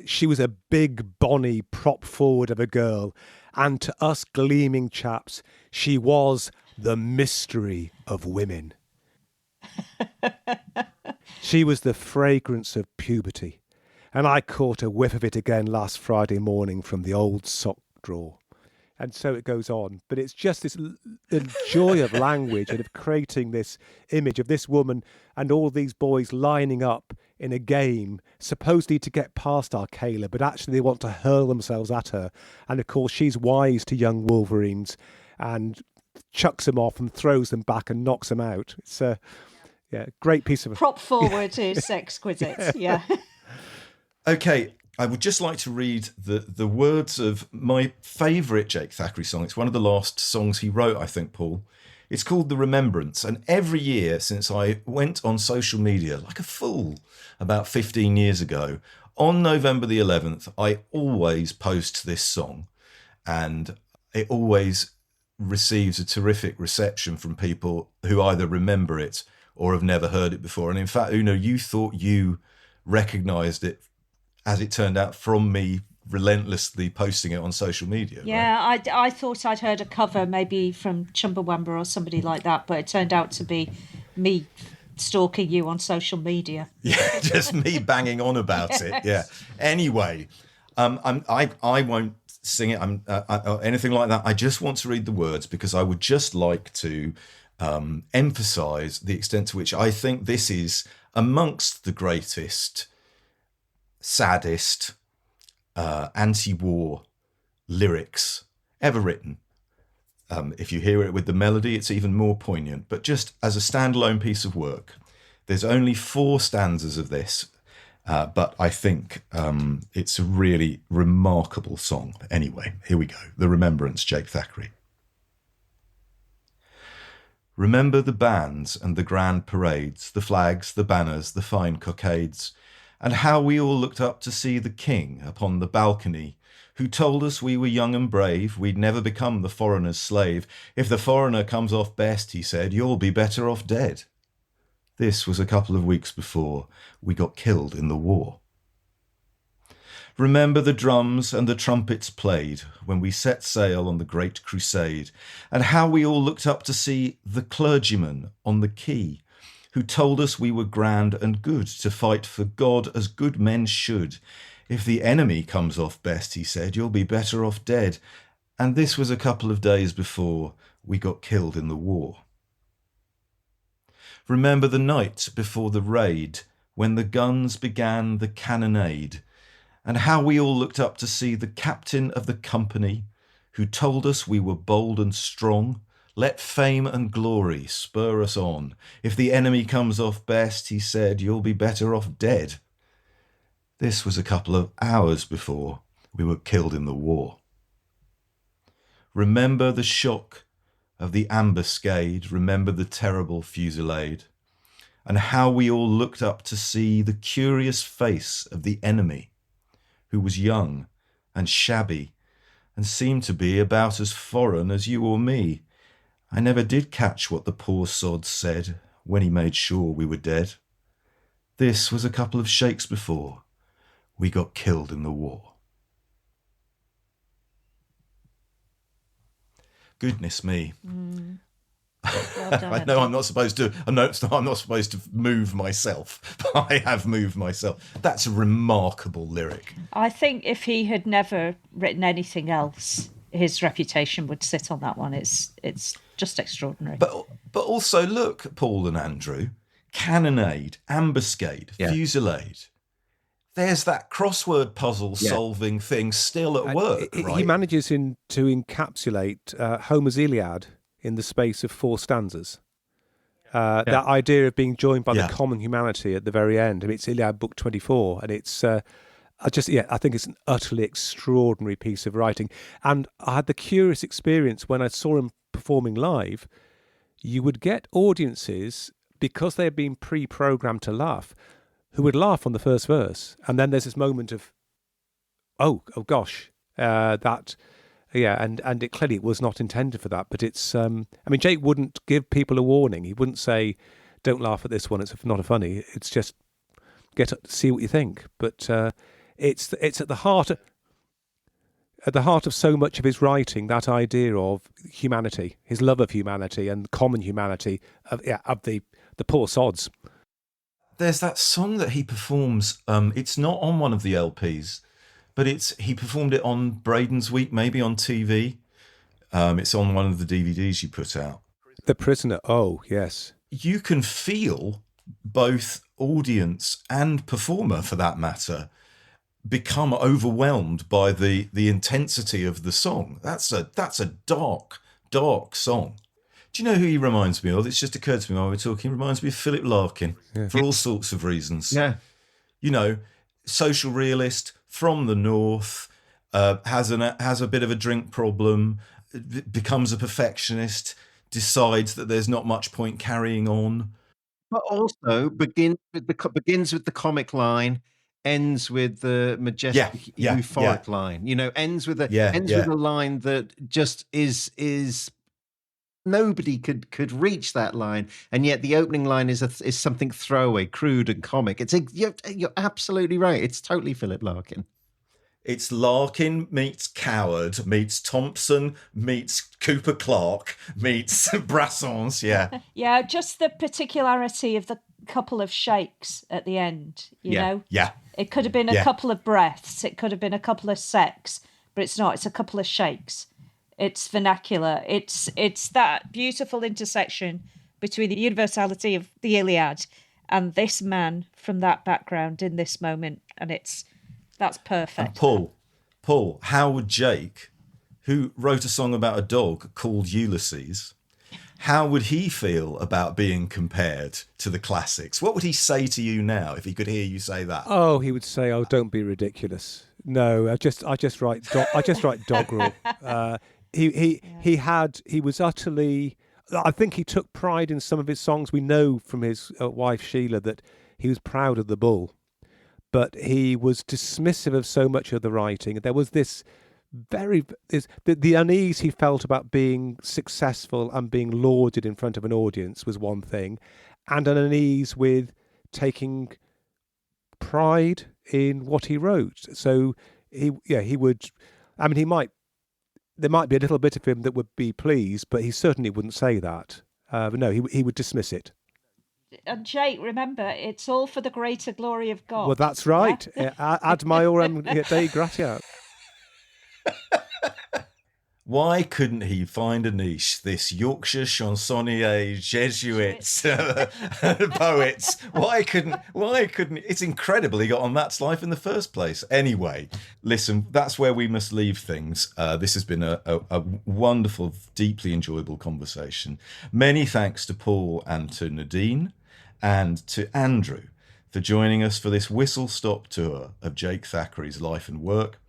she was a big, bonny prop forward of a girl, And to us gleaming chaps, she was the mystery of women. She was the fragrance of puberty. And I caught a whiff of it again last Friday morning from the old sock drawer. And so it goes on. But it's just this the joy of language and of creating this image of this woman and all these boys lining up in a game, supposedly to get past our Kayla, but actually they want to hurl themselves at her. And of course, she's wise to young Wolverines and chucks them off and throws them back and knocks them out. It's a great piece of... Prop forward is exquisite, yeah. Okay, I would just like to read the words of my favourite Jake Thackray song. It's one of the last songs he wrote, I think, Paul. It's called The Remembrance. And every year since I went on social media like a fool about 15 years ago, on November the 11th, I always post this song. And it always receives a terrific reception from people who either remember it or have never heard it before. And in fact, Una, you thought you recognised it, as it turned out, from me relentlessly posting it on social media. Yeah, right? I thought I'd heard a cover maybe from Chumbawamba or somebody like that, but it turned out to be me stalking you on social media. Yeah, just me banging on about Yes. it. Yeah. Anyway, I won't sing it or anything like that. I just want to read the words because I would just like to emphasise the extent to which I think this is amongst the greatest, saddest, anti-war lyrics ever written. If you hear it with the melody, it's even more poignant. But just as a standalone piece of work, there's only 4 stanzas of this, but I think it's a really remarkable song. Anyway, here we go. The Remembrance, Jake Thackray. Remember the bands and the grand parades, the flags, the banners, the fine cockades, and how we all looked up to see the king upon the balcony, who told us we were young and brave, we'd never become the foreigner's slave. If the foreigner comes off best, he said, you'll be better off dead. This was a couple of weeks before we got killed in the war. Remember the drums and the trumpets played when we set sail on the great crusade, and how we all looked up to see the clergyman on the quay, who told us we were grand and good to fight for God as good men should. If the enemy comes off best, he said, you'll be better off dead. And this was a couple of days before we got killed in the war. Remember the night before the raid, when the guns began the cannonade, and how we all looked up to see the captain of the company, who told us we were bold and strong. Let fame and glory spur us on. If the enemy comes off best, he said, you'll be better off dead. This was a couple of hours before we were killed in the war. Remember the shock of the ambuscade. Remember the terrible fusillade. And how we all looked up to see the curious face of the enemy, who was young and shabby and seemed to be about as foreign as you or me. I never did catch what the poor sod said when he made sure we were dead. This was a couple of shakes before we got killed in the war. Goodness me. Well done, I know I'm not supposed to move myself, but I have moved myself. That's a remarkable lyric. I think if he had never written anything else, his reputation would sit on that one. It's just extraordinary. But also look, Paul and Andrew, cannonade, ambuscade, fusillade. There's that crossword puzzle solving thing still at work, right? He manages to encapsulate Homer's Iliad in the space of 4 stanzas. That idea of being joined by the common humanity at the very end. I mean, it's Iliad book 24, and it's I think it's an utterly extraordinary piece of writing. And I had the curious experience when I saw him performing live. You would get audiences, because they had been pre-programmed to laugh, who would laugh on the first verse, and then there's this moment of, oh gosh, and it clearly was not intended for that. But it's, I mean, Jake wouldn't give people a warning. He wouldn't say, "Don't laugh at this one. It's not funny." It's just see what you think. But it's at the heart. at the heart of so much of his writing, that idea of humanity, his love of humanity and common humanity of the poor sods. There's that song that he performs. It's not on one of the LPs, but he performed it on Braden's Week, maybe on TV. It's on one of the DVDs you put out. The Prisoner. Oh, yes. You can feel both audience and performer, for that matter, become overwhelmed by the intensity of the song. That's a dark song. Do you know who he reminds me of? It's just occurred to me while we're talking. He reminds me of Philip Larkin, for all sorts of reasons. Yeah. You know, social realist from the north, has a bit of a drink problem, becomes a perfectionist, decides that there's not much point carrying on. But also begins with the comic line, ends with the majestic euphoric line. You know, ends with a line that just is nobody could reach that line, and yet the opening line is something throwaway, crude, and comic. You're absolutely right. It's totally Philip Larkin. It's Larkin meets Coward meets Thompson meets Cooper Clarke meets Brassens. Yeah, yeah. Just the particularity of the couple of shakes at the end. You know. Yeah. It could have been a couple of breaths. It could have been a couple of secks, but it's not. It's a couple of shakes. It's vernacular. It's that beautiful intersection between the universality of the Iliad and this man from that background in this moment, and that's perfect. And Paul, how would Jake, who wrote a song about a dog called Ulysses, how would he feel about being compared to the classics? What would he say to you now if he could hear you say that? Oh, he would say, "Oh, don't be ridiculous." No, I just write doggerel. He was utterly. I think he took pride in some of his songs. We know from his wife Sheila that he was proud of the bull, but he was dismissive of so much of the writing. There was the unease he felt about being successful and being lauded in front of an audience was one thing, and an unease with taking pride in what he wrote. So he would. I mean, there might be a little bit of him that would be pleased, but he certainly wouldn't say that. But no, he would dismiss it. And Jake, remember, it's all for the greater glory of God. Well, that's right. Yeah? Ad maiorem Dei gratia. Why couldn't he find a niche, this Yorkshire chansonnier Jesuits poets? Why couldn't? It's incredible he got on That's Life in the first place. Anyway, listen, that's where we must leave things. This has been a wonderful, deeply enjoyable conversation. Many thanks to Paul and to Nadine and to Andrew for joining us for this whistle-stop tour of Jake Thackray's life and work.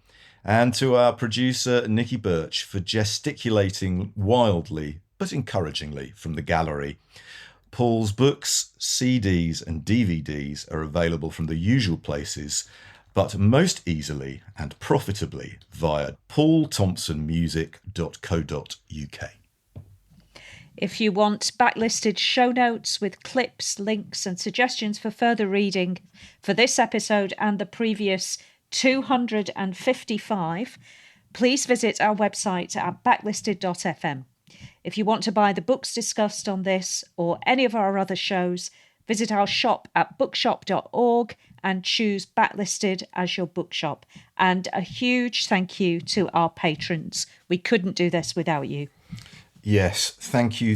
And to our producer, Nikki Birch, for gesticulating wildly but encouragingly from the gallery. Paul's books, CDs and DVDs are available from the usual places, but most easily and profitably via paulthompsonmusic.co.uk. If you want backlisted show notes with clips, links and suggestions for further reading for this episode and the previous 255, please visit our website at backlisted.fm. If you want to buy the books discussed on this or any of our other shows, visit our shop at bookshop.org and choose Backlisted as your bookshop. And a huge thank you to our patrons. We couldn't do this without you. Yes, thank you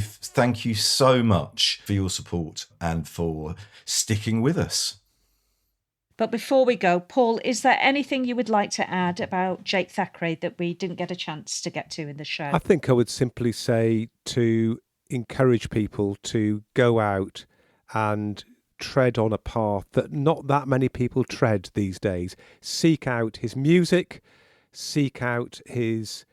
so much for your support and for sticking with us. But before we go, Paul, is there anything you would like to add about Jake Thackray that we didn't get a chance to get to in the show? I think I would simply say to encourage people to go out and tread on a path that not that many people tread these days. Seek out his music, seek out his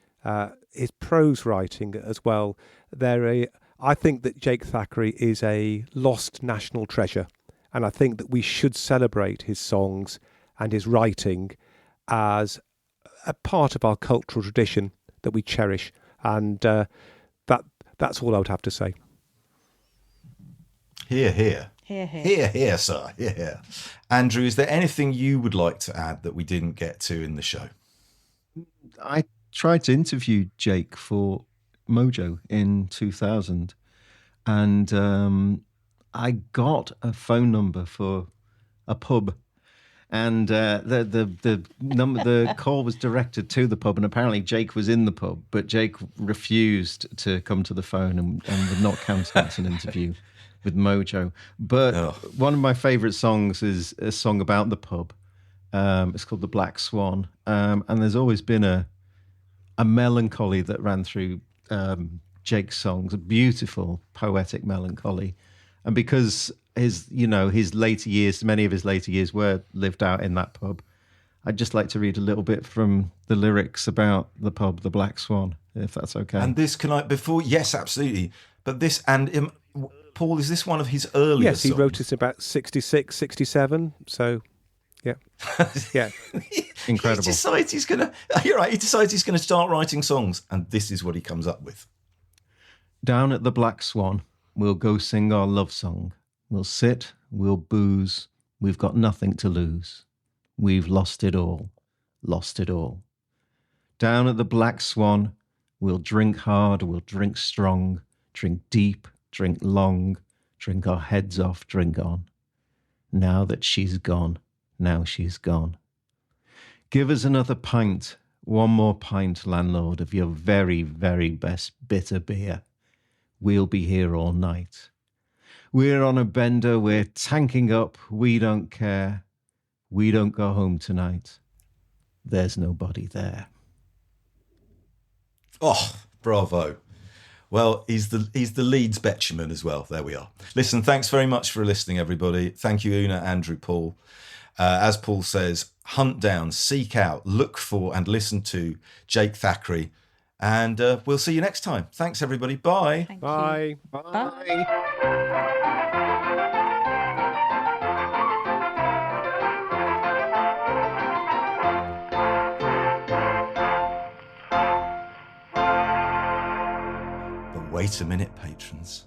prose writing as well. I think that Jake Thackray is a lost national treasure. And I think that we should celebrate his songs and his writing as a part of our cultural tradition that we cherish. And that's all I would have to say. Hear, hear. Hear, hear. Hear, hear, sir. Hear, hear. Andrew, is there anything you would like to add that we didn't get to in the show? I tried to interview Jake for Mojo in 2000, and I got a phone number for a pub, and the call was directed to the pub, and apparently Jake was in the pub, but Jake refused to come to the phone and would not countenance an interview with Mojo. But one of my favourite songs is a song about the pub. It's called The Black Swan, and there's always been a melancholy that ran through Jake's songs, a beautiful poetic melancholy. And because his later years, many of his later years were lived out in that pub, I'd just like to read a little bit from the lyrics about the pub, The Black Swan, if that's okay. And this, yes, absolutely. But this, and Paul, is this one of his earliest Yes, he songs? wrote it about 66, 67, so... Yeah, yeah, incredible. He decides he's going to. You're right. He decides he's going to start writing songs, and this is what he comes up with. Down at the Black Swan, we'll go sing our love song. We'll sit, we'll booze. We've got nothing to lose. We've lost it all, lost it all. Down at the Black Swan, we'll drink hard, we'll drink strong, drink deep, drink long, drink our heads off, drink on. Now that she's gone. Now she's gone. Give us another pint, one more pint, landlord, of your very, very best bitter beer. We'll be here all night. We're on a bender, we're tanking up, we don't care. We don't go home tonight. There's nobody there. Oh, bravo. Well, he's the Leeds Betjeman as well. There we are. Listen, thanks very much for listening, everybody. Thank you, Una, Andrew, Paul. As Paul says, hunt down, seek out, look for and listen to Jake Thackray. And we'll see you next time. Thanks, everybody. Bye. Thank Bye. you. Bye. But wait a minute, patrons.